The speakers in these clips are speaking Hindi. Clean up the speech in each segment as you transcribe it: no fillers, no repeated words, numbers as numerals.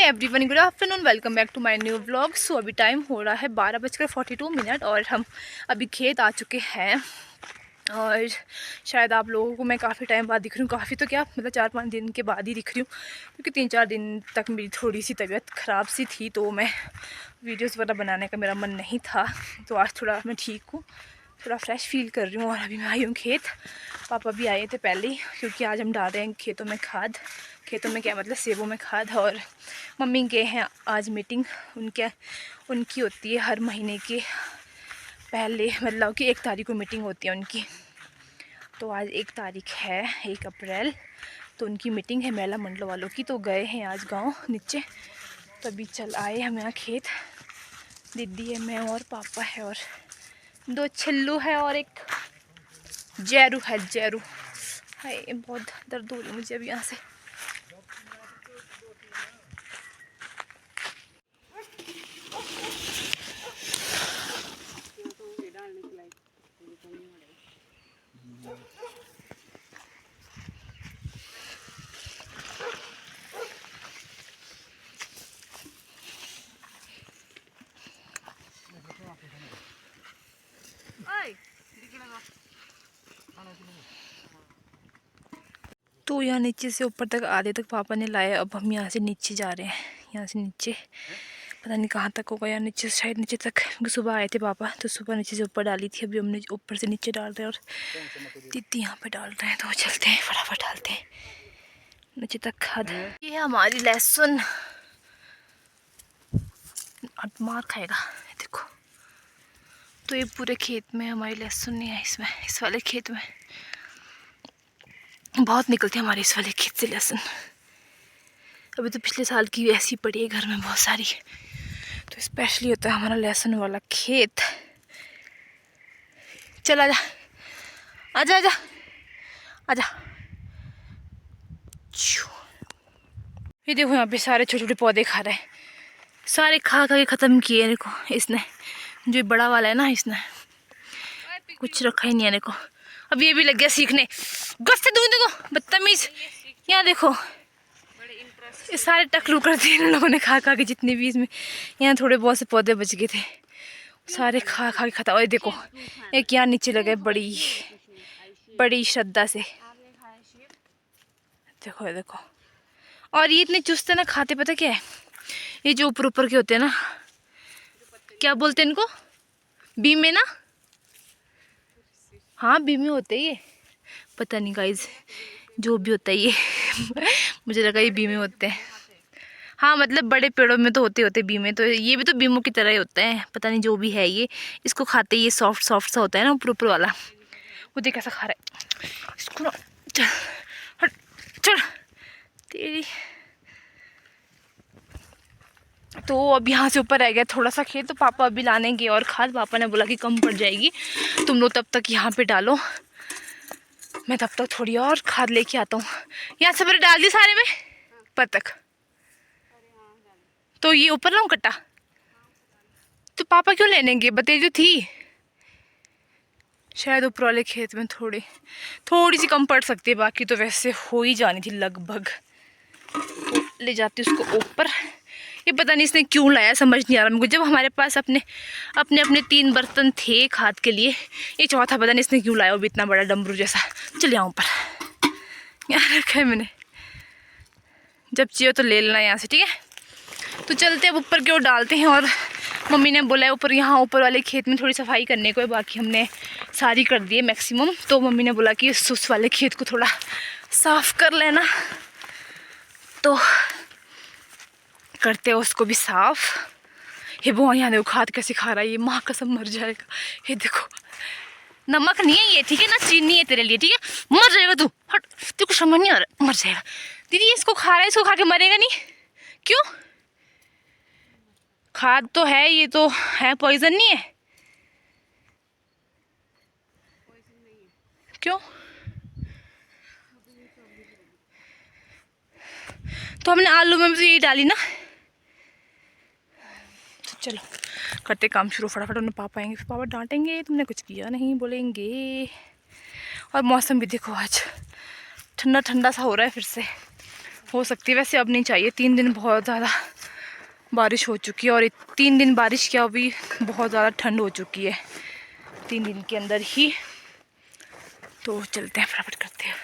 Everyone, good afternoon, welcome back to my new vlog. So अभी टाइम हो रहा है 12:42 और हम अभी खेत आ चुके हैं। और शायद आप लोगों को मैं काफ़ी टाइम बाद दिख रही हूँ, काफ़ी तो क्या मतलब 4-5 दिन के बाद ही दिख रही हूँ, क्योंकि 3-4 दिन तक मेरी थोड़ी सी तबीयत ख़राब सी थी, तो मैं वीडियोस वगैरह बनाने का मेरा मन नहीं था। तो आज थोड़ा मैं ठीक हूँ, थोड़ा फ्रेश फील कर रही हूँ। और अभी मैं आई हूँ खेत। पापा भी आए थे पहले ही, क्योंकि आज हम डाल रहे हैं खेतों में खाद। खेतों में क्या मतलब सेबों में खाद। और मम्मी के हैं आज मीटिंग, उनकी होती है हर महीने के पहले, मतलब कि 1 तारीख को मीटिंग होती है उनकी। तो आज 1 तारीख है, 1 अप्रैल, तो उनकी मीटिंग है मेला मंडल वालों की। तो गए हैं आज गांव नीचे, तभी चल आए हम यहाँ खेत। दीदी है, मैं और पापा है, और 2 छिल्लू है, और एक जैरू है। जैरू हाय, बहुत दर्द हो रही मुझे अभी यहाँ से। तो यहाँ नीचे से ऊपर तक आधे तक पापा ने लाया। अब हम यहाँ से नीचे जा रहे हैं, यहाँ से नीचे पता नहीं कहाँ तक होगा, यार नीचे शायद नीचे तक, क्योंकि सुबह आए थे पापा, तो सुबह नीचे से ऊपर डाली थी। अभी हमने ऊपर से नीचे डाल रहे हैं, और दीदी यहाँ पे डाल रहे हैं। तो चलते हैं, फटाफट डालते हैं नीचे तक खाद। ये है हमारी लहसुन, मार खाएगा देखो। तो ये पूरे खेत में हमारी लहसुन नहीं है, इसमें इस वाले खेत में बहुत निकलती है हमारे इस वाले खेत से लहसुन। अभी तो पिछले साल की ऐसी पड़ी है घर में बहुत सारी। तो स्पेशली होता है हमारा लहसुन वाला खेत। चल आजा आजा आजा आजा। ये देखो यहाँ पे सारे छोटे छोटे पौधे खा रहे हैं, सारे खा खा के ख़त्म किए। देखो इसने, जो बड़ा वाला है ना, इसने कुछ रखा ही नहीं है। देखो अब ये भी लग गया सीखने, गस से दूँ देखो बदतमीज। यहाँ देखो ये सारे टकलू कर दिए इन लोगों ने खा खा के, जितने भी इसमें यहाँ थोड़े बहुत से पौधे बच गए थे, सारे खा खा के खत्म। और देखो एक यहाँ नीचे लगे बड़ी बड़ी श्रद्धा से, देखो देखो। और ये इतने चुस्त है ना, खाते पता क्या है, ये जो ऊपर ऊपर के होते हैं ना, क्या बोलते हैं इनको, बीमे ना, हाँ बीमे होते हैं ये, पता नहीं गाइज जो भी होता है ये मुझे लगा ये बीमे होते हैं। हाँ मतलब बड़े पेड़ों में तो होते बीमे, तो ये भी तो बीमों की तरह ही होता है, पता नहीं जो भी है ये। इसको खाते ये सॉफ्ट सॉफ्ट सा होता है ना ऊपर ऊपर वाला। वो देख कैसा खा रहा है इसको ना, चल हट चल तेरी। तो अब यहाँ से ऊपर रह गया थोड़ा सा खेत, तो पापा अभी लाने गए और खाद। पापा ने बोला कि कम पड़ जाएगी, तुम लोग तब तक यहाँ पे डालो, मैं तब तक थोड़ी और खाद लेके आता हूँ। यहाँ से बड़े डाल दी सारे में पतक, तो ये ऊपर लाऊं कट्टा, तो पापा क्यों लेने गए, बते जो थी। शायद ऊपर वाले खेत में थोड़ी सी कम पड़ सकती है, बाकी तो वैसे हो ही जानी थी लगभग। तो ले जाती उसको ऊपर। ये पता नहीं इसने क्यों लाया, समझ नहीं आ रहा मेरे को। जब हमारे पास अपने अपने 3 बर्तन थे खाद के लिए, ये चौथा पता नहीं इसने क्यों लाया, वो भी इतना बड़ा डमरू जैसा। चल यहाँ ऊपर, यहाँ रखा है मैंने, जब चाहिए तो ले लेना यहाँ से, ठीक है। तो चलते अब ऊपर की ओर डालते हैं। और मम्मी ने बोला है ऊपर, यहाँ ऊपर वाले खेत में थोड़ी सफाई करने को है, बाकी हमने सारी कर दी है मैक्सिमम। तो मम्मी ने बोला कि उस वाले खेत को थोड़ा साफ कर लेना, तो करते हैं उसको भी साफ। ये वो यहाँ देखो खाद कैसे खा रहा है, ये माँ कसम मर जाएगा। ये देखो नमक नहीं है ये, ठीक है ना, चीनी है तेरे लिए, ठीक है, मर जाएगा तू, हट, तेरे को समझ नहीं आ रहा, मर जाएगा। दीदी इसको खा रहा है, इसको खा के मरेगा नहीं, क्यों? खाद तो है, ये तो है, पॉइजन नहीं है, क्यों? तो हमने आलू में भी तो यही डाली ना। तो चलो करते काम शुरू फटाफट, उन्हें पापा आएंगे, फिर पापा डांटेंगे तुमने कुछ किया नहीं बोलेंगे। और मौसम भी देखो आज ठंडा ठंडा सा हो रहा है, फिर से हो सकती है, वैसे अब नहीं चाहिए, 3 दिन बहुत ज़्यादा बारिश हो चुकी है और 3 दिन बारिश क्या हुई, बहुत ज़्यादा ठंड हो चुकी है 3 दिन के अंदर ही। तो चलते हैं, फटाफट करते हैं।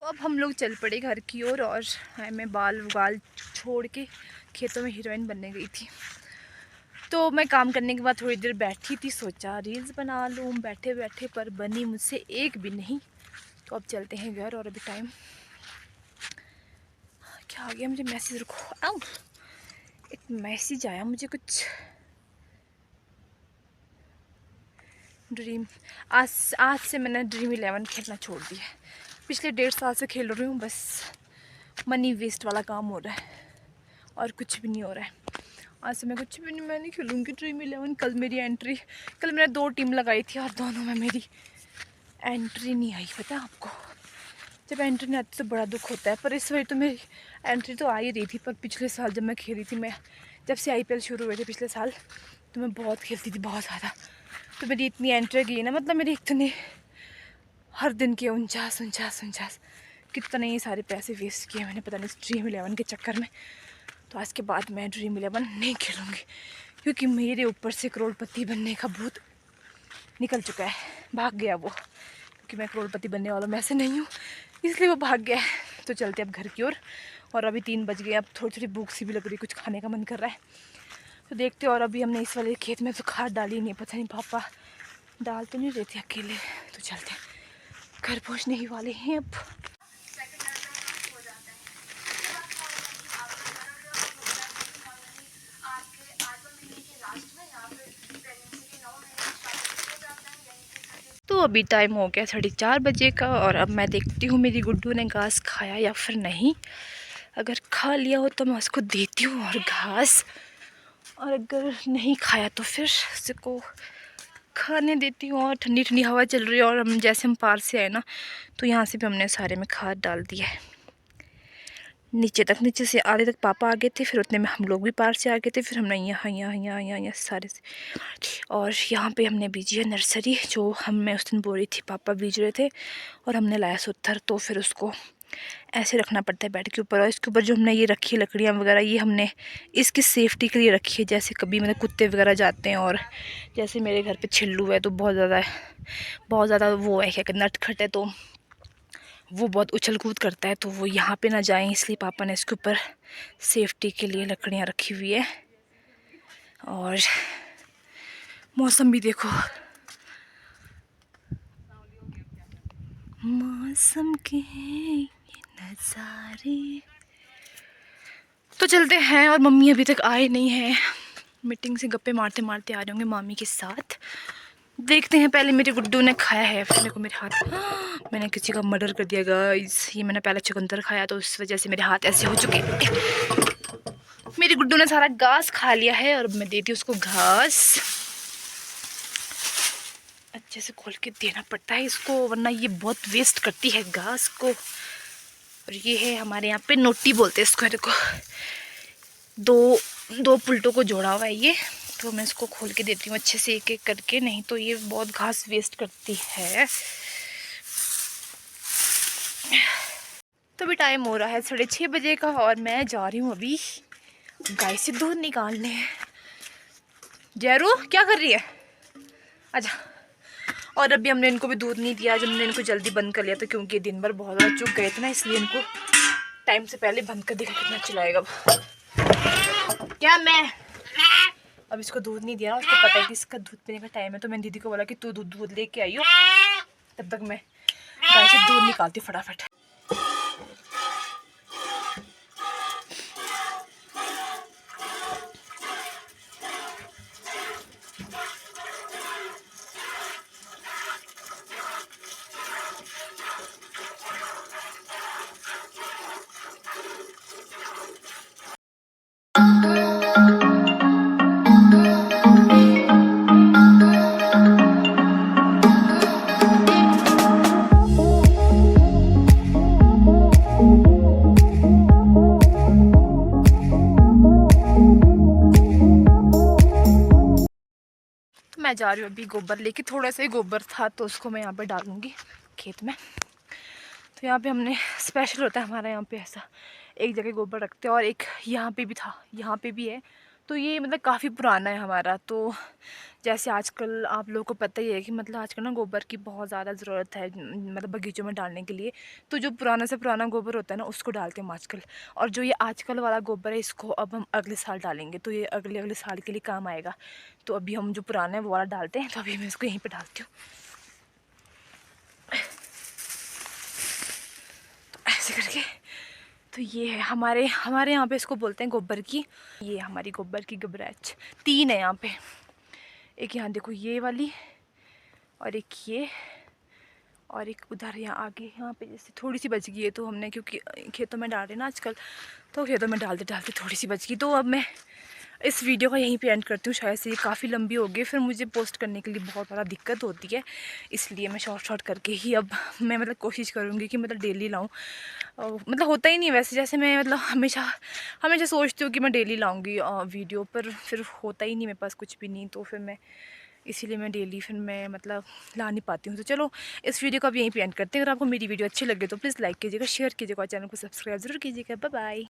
तो अब हम लोग चल पड़े घर की ओर और मैं बाल वाल छोड़ के खेतों में हीरोइन बनने गई थी। तो मैं काम करने के बाद थोड़ी देर बैठी थी, सोचा रील्स बना लूँ बैठे बैठे, पर बनी मुझसे एक भी नहीं। तो अब चलते हैं घर। और अभी टाइम क्या आ गया, मुझे मैसेज, रुको, आऊँ, एक मैसेज आया मुझे कुछ। ड्रीम, आज से मैंने ड्रीम 11 खेलना छोड़ दिया है। पिछले 1.5 साल से खेल रही हूँ, बस मनी वेस्ट वाला काम हो रहा है और कुछ भी नहीं हो रहा है। आज से मैं कुछ भी नहीं, मैं नहीं खेलूँगी ड्रीम 11। कल मेरी एंट्री, कल मैंने 2 टीम लगाई थी और दोनों में मेरी एंट्री नहीं आई। पता है आपको, जब एंट्री नहीं आती तो बड़ा दुख होता है। पर इस बार तो मेरी एंट्री तो आ ही रही थी। पर पिछले साल जब मैं खेली थी, मैं जब से IPL शुरू हुए थे पिछले साल, तो मैं बहुत खेलती थी, बहुत ज़्यादा। तो मेरी इतनी एंट्री गई ना, मतलब मेरी इतनी हर दिन के 49 कितने ही सारे पैसे वेस्ट किए मैंने, पता नहीं, इस ड्रीम 11 के चक्कर में। तो आज के बाद मैं ड्रीम 11 नहीं खेलूँगी, क्योंकि मेरे ऊपर से करोड़पति बनने का भूत निकल चुका है, भाग गया वो। क्योंकि मैं करोड़पति बनने वाला मैं ऐसे नहीं हूँ, इसलिए वो भाग गया है। तो चलते अब घर की ओर। और अभी 3 बज गए, अब थोड़ी थोड़ी भूख सी भी लग रही, कुछ खाने का मन कर रहा है, तो देखते। और अभी हमने इस वाले खेत में तो खाद डाली नहीं, पता नहीं पापा डाल तो नहीं रहे थे अकेले। तो चलते, घर पहुँचने ही वाले हैं अब। तो अभी टाइम हो गया 4:30 बजे का और अब मैं देखती हूँ मेरी गुड्डू ने घास खाया या फिर नहीं। अगर खा लिया हो तो मैं उसको देती हूँ और घास, और अगर नहीं खाया तो फिर उसको खाने देती हूँ। और ठंडी ठंडी हवा चल रही है और हम पार से आए ना, तो यहाँ से भी हमने सारे में खाद डाल दिया है नीचे तक। नीचे से आधे तक पापा आ गए थे, फिर उतने में हम लोग भी पार से आ गए थे, फिर हमने यहाँ सारे से। और यहाँ पे हमने बीजी है नर्सरी, जो मैं उस दिन बोल रही थी पापा बीज रहे थे, और हमने लाया सुत्थर। तो फिर उसको ऐसे रखना पड़ता है बेड के ऊपर। और इसके ऊपर जो हमने ये रखी है लकड़ियाँ वगैरह, ये हमने इसकी सेफ्टी के लिए रखी है। जैसे कभी मतलब कुत्ते वगैरह जाते हैं, और जैसे मेरे घर पे छिल्लू है तो बहुत ज़्यादा वो है, क्या नटखट है, तो वो बहुत उछल कूद करता है, तो वो यहाँ पे ना जाए, इसलिए पापा ने इसके ऊपर सेफ्टी के लिए लकड़ियाँ रखी हुई है। और मौसम भी देखो, मौसम के ये नज़ारे। तो चलते हैं। और मम्मी अभी तक आए नहीं हैं, मीटिंग से गप्पे मारते मारते आ रहे होंगे मामी के साथ। देखते हैं। पहले मेरे गुड्डू ने खाया है, फिर मेरे को मेरे हाथ, मैंने किसी का मर्डर कर दिया गाइस। ये मैंने पहले चुकंदर खाया, तो इस वजह से मेरे हाथ ऐसे हो चुके हैं। मेरे गुड्डू ने सारा घास खा लिया है और मैं देती हूँ उसको घास। अच्छे से खोल के देना पड़ता है इसको, वरना ये बहुत वेस्ट करती है घास को। और ये है हमारे यहाँ पे नोटी बोलते हैं इसको। देखो, दो पुल्टों को जोड़ा हुआ है ये। तो मैं इसको खोल के देती हूँ अच्छे से एक एक करके, नहीं तो ये बहुत घास वेस्ट करती है। तो भी टाइम हो रहा है 6:30 बजे का और मैं जा रही हूँ अभी गाय से दूध निकालने। जैरू क्या कर रही है, आजा। और अभी हमने इनको भी दूध नहीं दिया, जब हमने इनको जल्दी बंद कर लिया था, क्योंकि दिन भर बहुत ज़्यादा चुक गए थे ना, इसलिए इनको टाइम से पहले बंद कर दिया। कितना चिल्लाएगा क्या मैं। अब इसको दूध नहीं दिया, उसको पता है कि इसका दूध पीने का टाइम है, तो मैंने दीदी को बोला कि तू दूध लेके आई हो, तब तक मैं गाय से दूध निकालती हूँ फटाफट। मैं जा रही हूँ अभी गोबर लेके, थोड़ा सा ही गोबर था तो उसको मैं यहाँ पे डालूँगी खेत में। तो यहाँ पे हमने स्पेशल होता है हमारा यहाँ पे ऐसा, एक जगह गोबर रखते हैं और एक यहाँ पे भी था, यहाँ पे भी है। तो ये मतलब काफ़ी पुराना है हमारा। तो जैसे आजकल आप लोगों को पता ही है कि मतलब आजकल ना गोबर की बहुत ज़्यादा ज़रूरत है मतलब बगीचों में डालने के लिए। तो जो पुराना से पुराना गोबर होता है ना उसको डालते हैं हम आजकल। और जो ये आजकल वाला गोबर है इसको अब हम अगले साल डालेंगे, तो ये अगले अगले साल के लिए काम आएगा। तो अभी हम जो पुराना है वो वाला डालते हैं, तो अभी मैं इसको यहीं पर डालती हूँ ऐसे करके। तो ये है हमारे यहाँ पे इसको बोलते हैं गोबर की। ये हमारी गोबर की गबरैच 3 है यहाँ पे, एक यहाँ देखो ये वाली, और एक ये, और एक उधर यहाँ आगे। यहाँ पे जैसे थोड़ी सी बच गई है तो हमने, क्योंकि खेतों में डाल रहे ना आजकल, तो खेतों में डालते डालते थोड़ी सी बच गई। तो अब मैं इस वीडियो को यहीं पे एंड करती हूँ, शायद से ये काफ़ी लंबी हो गई, फिर मुझे पोस्ट करने के लिए बहुत ज़्यादा दिक्कत होती है, इसलिए मैं शॉर्ट करके ही अब मैं मतलब कोशिश करूँगी कि मतलब डेली लाऊँ। मतलब होता ही नहीं वैसे, जैसे मैं मतलब हमेशा हमेशा सोचती हूँ कि मैं डेली लाऊँगी वीडियो, पर फिर होता ही नहीं मेरे पास कुछ भी नहीं, तो फिर मैं इसीलिए मैं डेली फिर मैं मतलब ला नहीं पाती हूँ। तो चलो इस वीडियो को अब यहीं पे एंड करते हैं। अगर आपको मेरी वीडियो अच्छी लगे तो प्लीज़ लाइक कीजिएगा, शेयर कीजिएगा और चैनल को सब्सक्राइब ज़रूर कीजिएगा। Bye bye.